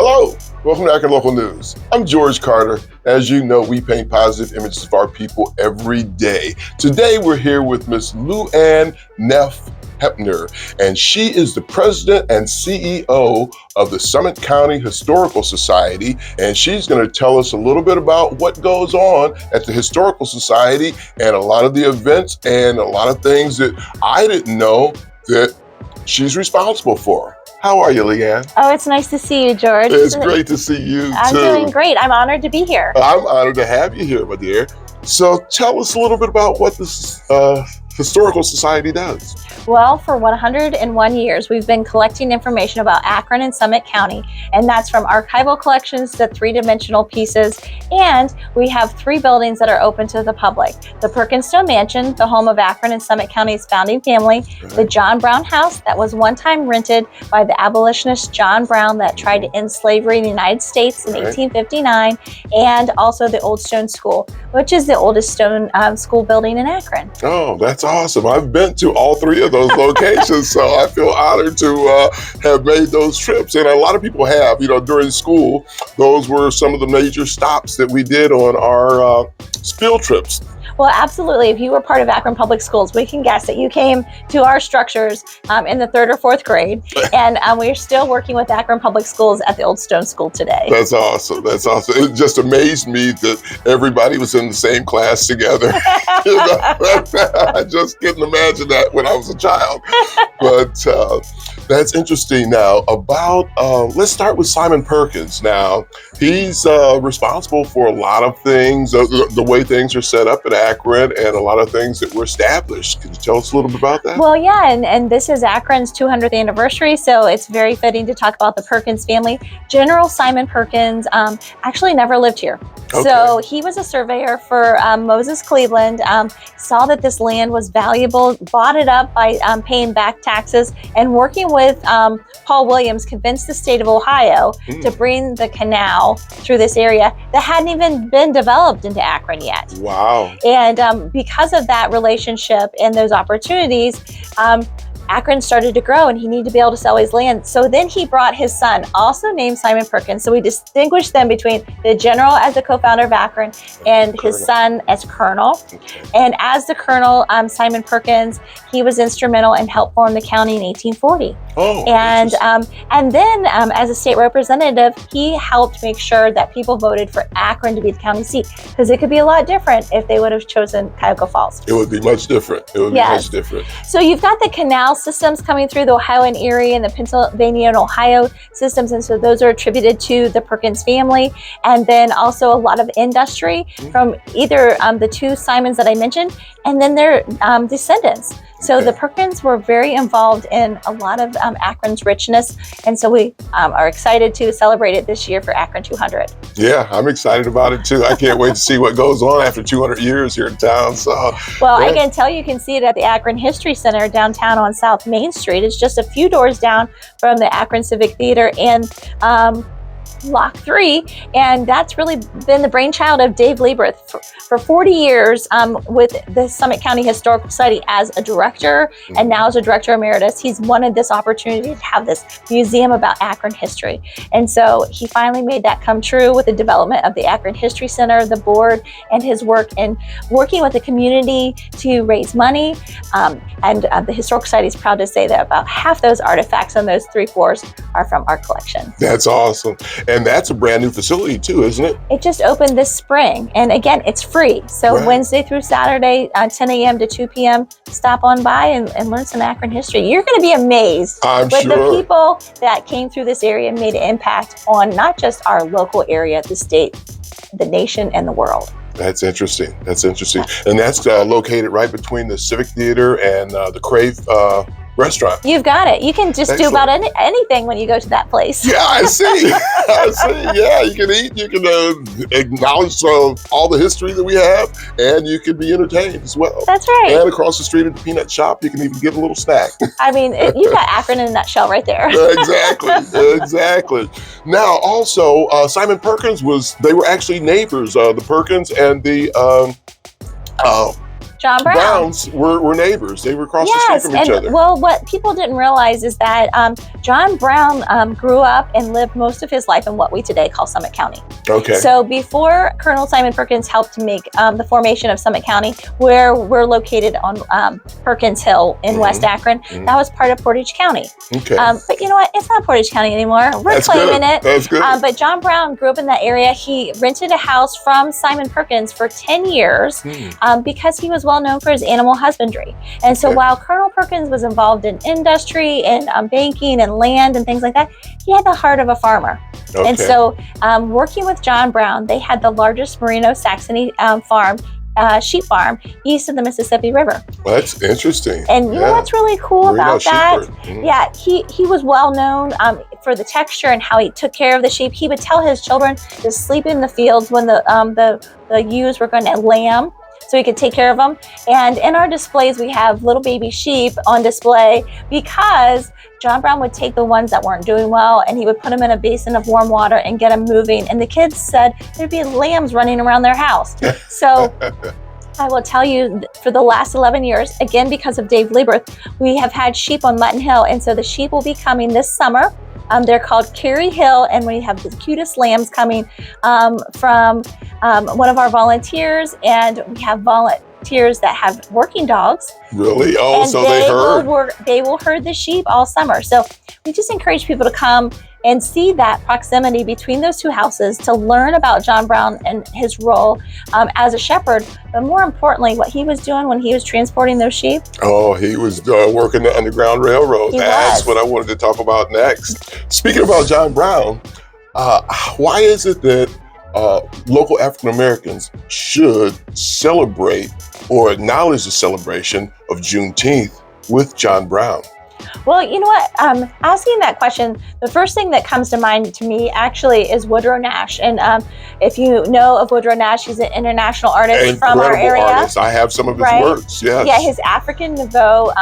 Hello, welcome to Akron Local News. I'm George Carter. As you know, we paint positive images of our people every day. Today, we're here with Miss Leianne Neff Heppner, and she is the president and CEO of the Summit County Historical Society, and she's going to tell us a little bit about what goes on at the Historical Society and a lot of the events and a lot of things that I didn't know that she's responsible for. How are you, Leianne? Oh, it's nice to see you, George. It's great to see you, I'm too. doing great. I'm honored to be here. I'm honored to have you here, my dear. So tell us a little bit about what this Historical Society does. Well, for 101 years, we've been collecting information about Akron and Summit County, and that's from archival collections to three-dimensional pieces, and we have 3 buildings that are open to the public. The Perkins Mansion, the home of Akron and Summit County's founding family, the John Brown House that was one time rented by the abolitionist John Brown that tried to end slavery in the United States in 1859, and also the Old Stone School, which is the oldest stone school building in Akron. Oh, that's awesome. I've been to all 3 of those locations, so I feel honored to have made those trips. And a lot of people have, during school, those were some of the major stops that we did on our field trips. Well, absolutely. If you were part of Akron Public Schools, we can guess that you came to our structures in the 3rd or 4th grade, and we're still working with Akron Public Schools at the Old Stone School today. That's awesome. That's awesome. It just amazed me that everybody was in the same class together. I just couldn't imagine that when I was a child. But that's interesting. Now, about let's start with Simon Perkins. Now, he's responsible for a lot of things, the way things are set up at Akron, and a lot of things that were established. Can you tell us a little bit about that? Well, yeah, and this is Akron's 200th anniversary, so it's very fitting to talk about the Perkins family. General Simon Perkins actually never lived here. Okay. So he was a surveyor for Moses Cleveland, saw that this land was valuable, bought it up by paying back taxes, and working with Paul Williams, convinced the state of Ohio to bring the canal through this area that hadn't even been developed into Akron yet. Wow. And because of that relationship and those opportunities, Akron started to grow, and he needed to be able to sell his land. So then he brought his son, also named Simon Perkins. So we distinguished them between the general as the co-founder of Akron and his son as colonel. Okay. And as the colonel, Simon Perkins, he was instrumental and helped form the county in 1840. Oh, and then as a state representative, he helped make sure that people voted for Akron to be the county seat, because it could be a lot different if they would have chosen Cuyahoga Falls. It would be much different. It would be much different. So you've got the canal systems coming through the Ohio and Erie and the Pennsylvania and Ohio systems, and so those are attributed to the Perkins family. And then also a lot of industry from either the 2 Simons that I mentioned, and then their descendants. So the Perkins were very involved in a lot of Akron's richness, and so we are excited to celebrate it this year for Akron 200. Yeah, I'm excited about it too. I can't wait to see what goes on after 200 years here in town. So, well, I can tell you can see it at the Akron History Center downtown on South Main Street. It's just a few doors down from the Akron Civic Theater and Lock 3, and that's really been the brainchild of Dave Lieberth for 40 years with the Summit County Historical Society as a director, and now as a director emeritus. He's wanted this opportunity to have this museum about Akron history, and so he finally made that come true with the development of the Akron History Center, the board, and his work in working with the community to raise money. And the Historical Society is proud to say that about half those artifacts on those 3 floors are from our collection. That's awesome. And that's a brand new facility too, isn't it? It just opened this spring. And again, it's free. So Wednesday through Saturday, 10 a.m. to 2 p.m., stop on by and learn some Akron history. You're going to be amazed with the people that came through this area and made an impact on not just our local area, the state, the nation, and the world. That's interesting. That's interesting. And that's located right between the Civic Theater and the Crave restaurant. You've got it. You can just do about anything when you go to that place. Yeah, I see. I see. Yeah, you can eat. You can acknowledge all the history that we have, and you can be entertained as well. That's right. And across the street at the peanut shop, you can even get a little snack. I mean, you got Akron in a nutshell right there. Exactly. Exactly. Now, also, Simon Perkins they were actually neighbors, the Perkins and the John Brown. Browns were neighbors. They were across the street from each other. Well, what people didn't realize is that John Brown grew up and lived most of his life in what we today call Summit County. Okay. So before Colonel Simon Perkins helped make the formation of Summit County, where we're located on Perkins Hill in West Akron, that was part of Portage County. Okay. But you know what? It's not Portage County anymore. We're That's claiming good. it. That's good. But John Brown grew up in that area. He rented a house from Simon Perkins for 10 years because he was well known for his animal husbandry. And so while Colonel Perkins was involved in industry and banking and land and things like that, he had the heart of a farmer. Okay. And so working with John Brown, they had the largest Merino-Saxony sheep farm east of the Mississippi River. Well, that's interesting. And you know what's really cool about that? Yeah, he was well known for the texture and how he took care of the sheep. He would tell his children to sleep in the fields when the ewes were going to lamb, so he could take care of them. And in our displays, we have little baby sheep on display because John Brown would take the ones that weren't doing well and he would put them in a basin of warm water and get them moving. And the kids said there'd be lambs running around their house. So I will tell you, for the last 11 years, again, because of Dave Lieberth, we have had sheep on Mutton Hill. And so the sheep will be coming this summer. They're called Carey Hill, and we have the cutest lambs coming from one of our volunteers, and we have volunteers that have working dogs. Really? Oh, and so they will herd the sheep all summer. So we just encourage people to come and see that proximity between those two houses to learn about John Brown and his role as a shepherd, but more importantly, what he was doing when he was transporting those sheep. Oh, he was working the Underground Railroad. That's what I wanted to talk about next. Speaking about John Brown, why is it that local African Americans should celebrate or acknowledge the celebration of Juneteenth with John Brown? Well, you know what? Asking that question, the first thing that comes to mind to me actually is Woodrow Nash. And if you know of Woodrow Nash, he's an international artist from our area. Artist. I have some of his works, yes. Yeah, his African Nouveau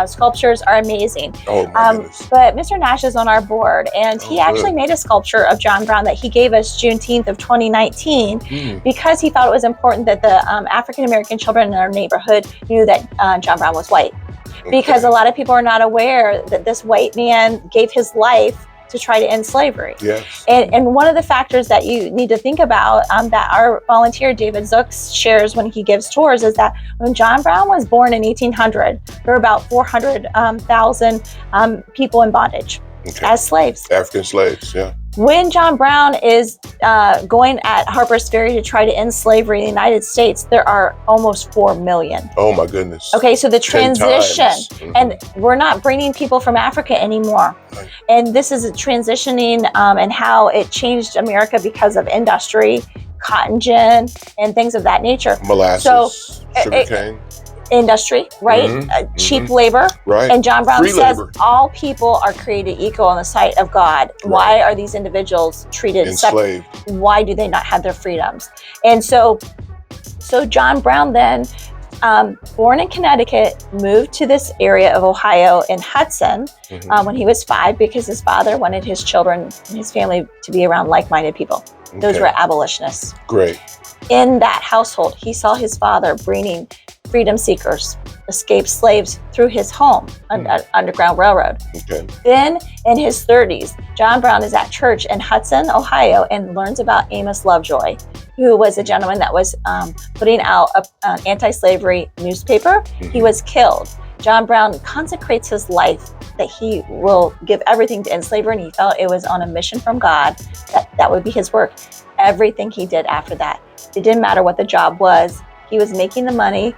sculptures are amazing. Oh, my goodness. But Mr. Nash is on our board, and he actually made a sculpture of John Brown that he gave us Juneteenth of 2019 because he thought it was important that the African American children in our neighborhood knew that John Brown was white. Because a lot of people are not aware that this white man gave his life to try to end slavery. Yes. And one of the factors that you need to think about that our volunteer David Zooks shares when he gives tours is that when John Brown was born in 1800, there were about 400,000 people in bondage as slaves. African slaves, yeah. When John Brown is going at Harper's Ferry to try to end slavery in the United States, there are almost 4 million. Oh my goodness. Okay, so the transition, and we're not bringing people from Africa anymore. Right. And this is transitioning and how it changed America because of industry, cotton gin, and things of that nature. Molasses, sugarcane. Industry, right? Cheap labor. Right. And John Brown says labor. all people are created equal in the sight of God. Right. Why are these individuals treated enslaved? Why do they not have their freedoms? And so John Brown then, born in Connecticut, moved to this area of Ohio in Hudson when he was 5 because his father wanted his children and his family to be around like-minded people. Those were abolitionists. Great. In that household, he saw his father bringing freedom seekers, escaped slaves through his home on Underground Railroad. Okay. Then in his 30s, John Brown is at church in Hudson, Ohio, and learns about Amos Lovejoy, who was a gentleman that was putting out an anti-slavery newspaper. He was killed. John Brown consecrates his life that he will give everything to end slavery, and he felt it was on a mission from God that would be his work. Everything he did after that, it didn't matter what the job was. He was making the money,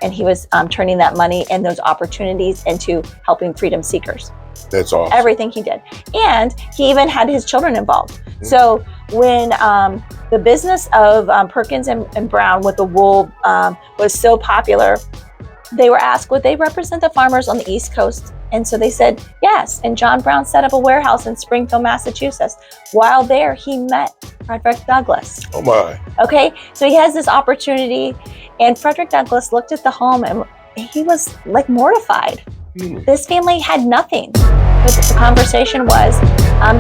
and he was turning that money and those opportunities into helping freedom seekers. That's awesome. Everything he did. And he even had his children involved. So when the business of Perkins and Brown with the wool was so popular, they were asked, would they represent the farmers on the East Coast? And so they said, yes. And John Brown set up a warehouse in Springfield, Massachusetts. While there, he met Frederick Douglass. Oh my. Okay, so he has this opportunity, and Frederick Douglass looked at the home and he was like mortified. This family had nothing. But the conversation was,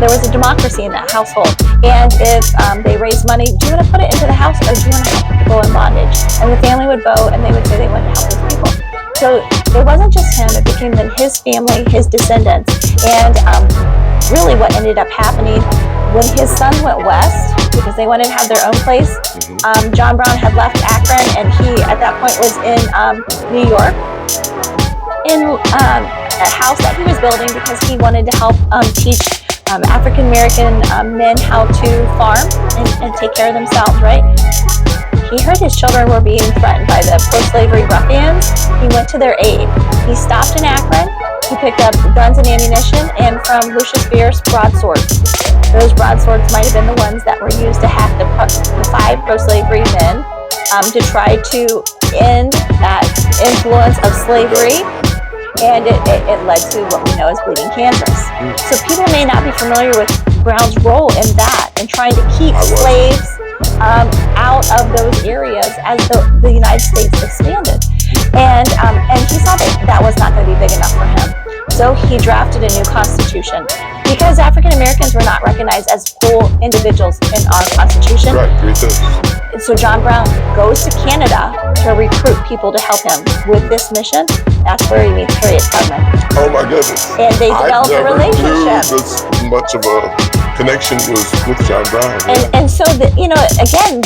there was a democracy in that household. And if they raised money, do you want to put it into the house or do you want to help people in bondage? And the family would vote and they would say they wanted to help those people. So it wasn't just him, it became then his family, his descendants. And really what ended up happening when his sons went west, because they wanted to have their own place, John Brown had left Akron and he at that point was in New York in a house that he was building because he wanted to help teach African American men how to farm and take care of themselves, right? He heard his children were being threatened by the pro-slavery ruffians. He went to their aid. He stopped in Akron. He picked up guns and ammunition and from Lucius Beer's broadswords. Those broadswords might have been the ones that were used to hack the 5 pro-slavery men to try to end that influence of slavery. And it led to what we know as bleeding Kansas. So people may not be familiar with Brown's role in that and trying to keep slaves out of those areas as the United States expanded. And he saw that was not going to be big enough for him. So he drafted a new constitution because African Americans were not recognized as full individuals in our constitution. Right, and so John Brown goes to Canada to recruit people to help him with this mission. That's where he meets Harriet Tubman. Oh my goodness. And they develop a relationship. I never knew this much of a connection was with John Brown. And so, again,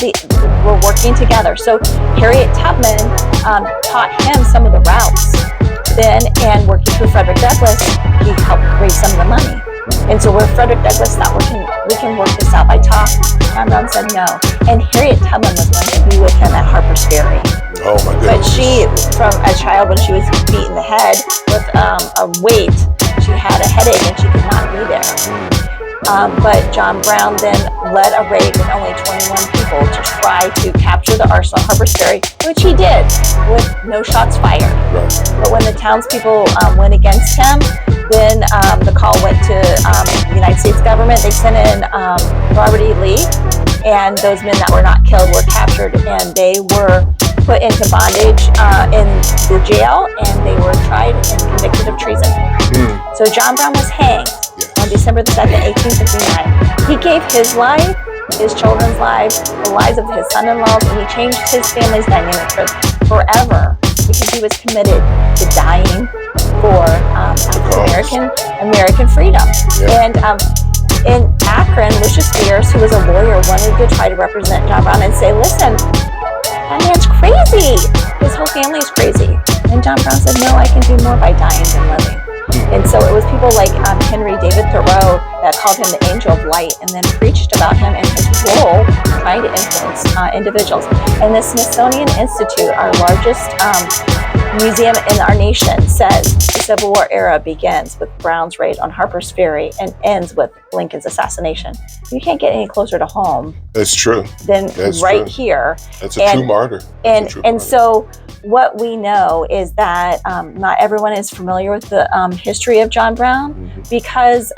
we're working together. So Harriet Tubman taught him some of the routes then, and working through Frederick Douglass, he helped raise some of the money. And so where Frederick Douglass thought we can work this out by talk, John Brown said no. And Harriet Tubman was going to be with him at Harper's Ferry. Oh my goodness. But she, from a child when she was beat in the head with a weight, she had a headache and she could not be there. But John Brown then led a raid with only 21 people to try to capture the arsenal at Harper's Ferry, which he did with no shots fired. Right. But when the townspeople went against him, then the call went to the United States government. They sent in Robert E. Lee, and those men that were not killed were captured, and they were put into bondage in the jail, and they were tried and convicted of treason. So John Brown was hanged on December the 2nd, 1859. He gave his life, his children's lives, the lives of his son-in-laws, and he changed his family's dynamic forever because he was committed to dying for American freedom. And in Akron, Lucius Beers, who was a lawyer, wanted to try to represent John Brown and say, listen, that man's crazy. His whole family is crazy. And John Brown said, no, I can do more by dying than living. And so it was people like Henry David Thoreau that called him the angel of light and then preached about him and his role trying to influence individuals. And the Smithsonian Institute, our largest museum in our nation, says the Civil War era begins with Brown's raid on Harper's Ferry and ends with Lincoln's assassination. You can't get any closer to home. That's true. Than here. That's a true martyr. And so what we know is that not everyone is familiar with the history of John Brown because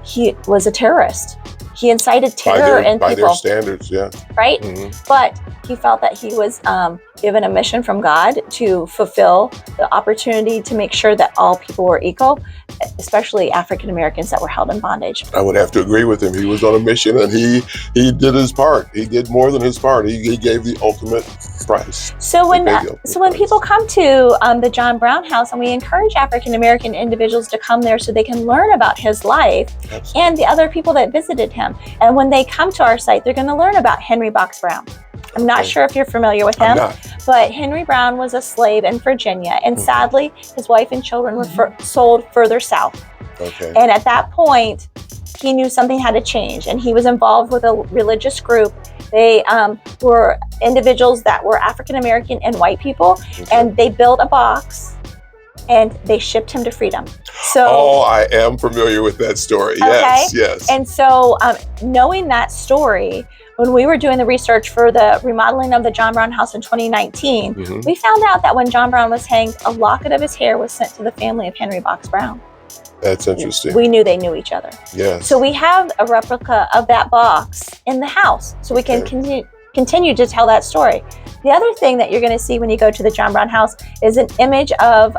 he was a terrorist. He incited terror in people. By their standards, yeah. Right? But he felt that he was given a mission from God to fulfill the opportunity to make sure that all people were equal, especially African Americans that were held in bondage. I would have to agree with him. He was on a mission and he did his part. He did more than his part. He gave the ultimate price. So when people come to the John Brown House, and we encourage African American individuals to come there so they can learn about his life and the other people that visited him. And when they come to our site, they're going to learn about Henry Box Brown. I'm not sure if you're familiar with him, but Henry Brown was a slave in Virginia, and sadly, his wife and children were sold further south. And at that point, he knew something had to change, and he was involved with a religious group. They were individuals that were African American and white people, and they built a box, and they shipped him to freedom. So, I am familiar with that story. Yes. And so, knowing that story, when we were doing the research for the remodeling of the John Brown House in 2019, we found out that when John Brown was hanged, a locket of his hair was sent to the family of Henry Box Brown. That's interesting. We knew they knew each other. Yes. So we have a replica of that box in the house, so we can continue to tell that story. The other thing that you're going to see when you go to the John Brown House is an image of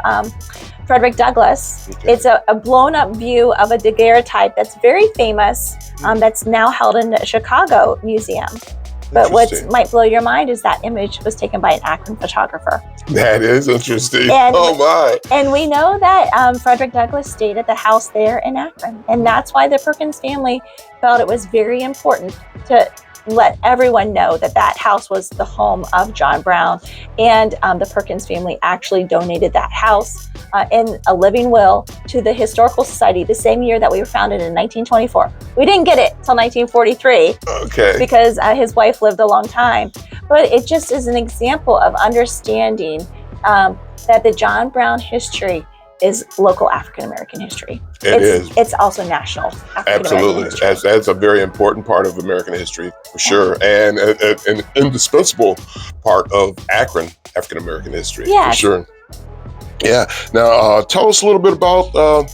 Frederick Douglass. Okay. It's a blown up view of a daguerreotype that's very famous, that's now held in the Chicago Museum. But what might blow your mind is that image was taken by an Akron photographer. That is interesting. And, oh my. And we know that Frederick Douglass stayed at the house there in Akron. And that's why the Perkins family felt it was very important to let everyone know that that house was the home of John Brown. And the Perkins family actually donated that house in a living will to the Historical Society the same year that we were founded in 1924. We didn't get it till 1943 because his wife lived a long time. But it just is an example of understanding that the John Brown history is local African-American history. It's also national African-American history. That's a very important part of American history, for sure, and an indispensable part of Akron African-American history, for sure. Yeah. Now, tell us a little bit about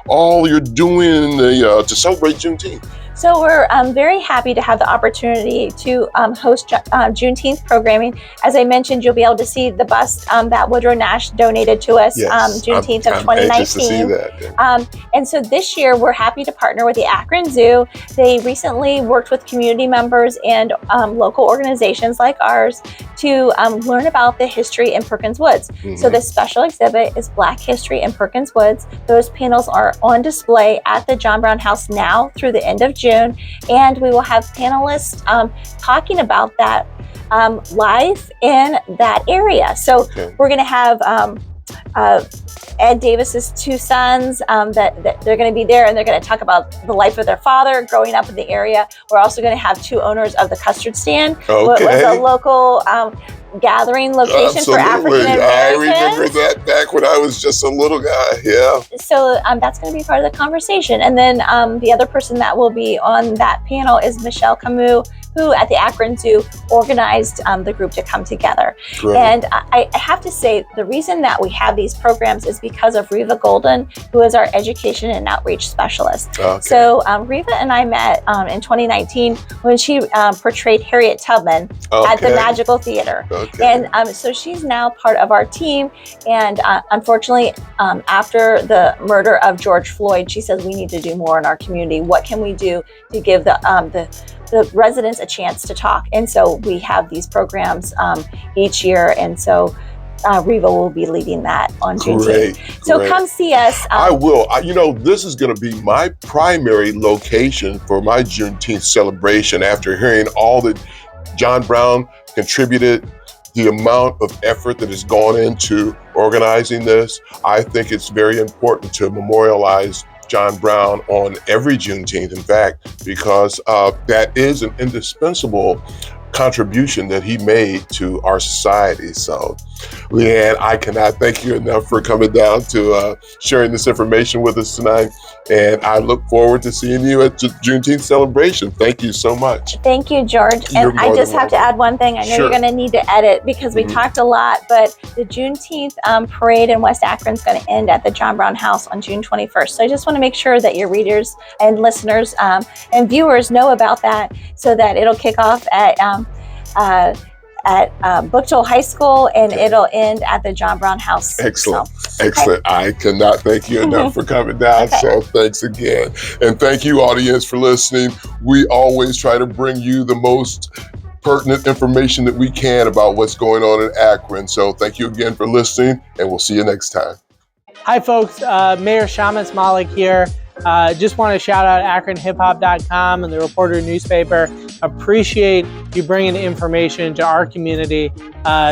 all you're doing to celebrate Juneteenth. So we're very happy to have the opportunity to host Juneteenth programming. As I mentioned, you'll be able to see the bust that Woodrow Nash donated to us Juneteenth of 2019. Anxious to see that. And so this year, we're happy to partner with the Akron Zoo. They recently worked with community members and local organizations like ours to learn about the history in Perkins Woods. So the special exhibit is Black History in Perkins Woods. Those panels are on display at the John Brown House now through the end of June. And we will have panelists talking about that life in that area. So we're going to have Ed Davis's two sons that they're going to be there, and they're going to talk about the life of their father growing up in the area. We're also going to have two owners of the custard stand. What was a local gathering location for African Americans. I remember that back when I was just a little guy. Yeah. So that's going to be part of the conversation. And then the other person that will be on that panel is Michelle Camus, who at the Akron Zoo organized the group to come together. Great. And I have to say, the reason that we have these programs is because of Reva Golden, who is our education and outreach specialist. So Reva and I met in 2019 when she portrayed Harriet Tubman at the Magical Theater. And so she's now part of our team. And unfortunately, after the murder of George Floyd, she says we need to do more in our community. What can we do to give the residents a chance to talk? And so we have these programs each year. And so Reva will be leading that on Juneteenth. So come see us. I will. This is going to be my primary location for my Juneteenth celebration after hearing all that John Brown contributed, the amount of effort that has gone into organizing this. I think it's very important to memorialize John Brown on every Juneteenth, in fact, because that is an indispensable contribution that he made to our society. So, Leianne, I cannot thank you enough for coming down to sharing this information with us tonight. And I look forward to seeing you at Juneteenth celebration. Thank you so much. Thank you, George. And I just have to add one thing. I know you're going to need to edit because we talked a lot, but the Juneteenth parade in West Akron is going to end at the John Brown House on June 21st. So I just want to make sure that your readers and listeners and viewers know about that, so that it'll kick off at Booktoll High School, and it'll end at the John Brown House. Excellent. Excellent. I cannot thank you enough for coming down. So thanks again. And thank you, audience, for listening. We always try to bring you the most pertinent information that we can about what's going on in Akron. So thank you again for listening, and we'll see you next time. Hi, folks. Mayor Shamus Malik here. Just want to shout out AkronHipHop.com and the Reporter newspaper. Appreciate you bringing information to our community,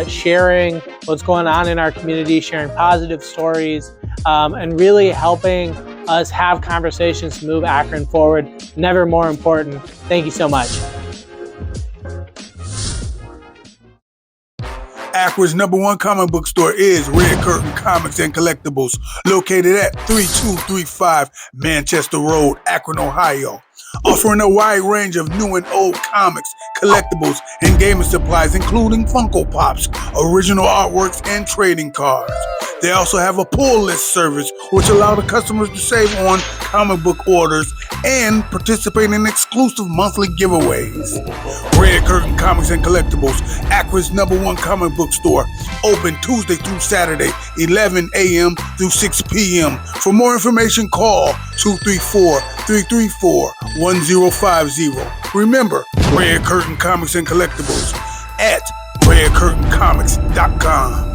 sharing what's going on in our community, sharing positive stories, and really helping us have conversations to move Akron forward. Never more important. Thank you so much. Akron's #1 comic book store is Red Curtain Comics and Collectibles, located at 3235 Manchester Road, Akron, Ohio. Offering a wide range of new and old comics, collectibles, and gaming supplies, including Funko Pops, original artworks, and trading cards. They also have a pull list service, which allows the customers to save on comic book orders and participate in exclusive monthly giveaways. Red Curtain Comics and Collectibles, Akron's #1 comic book store, open Tuesday through Saturday, 11 a.m. through 6 p.m. For more information, call 234-334-1050. Remember, Red Curtain Comics and Collectibles at redcurtaincomics.com.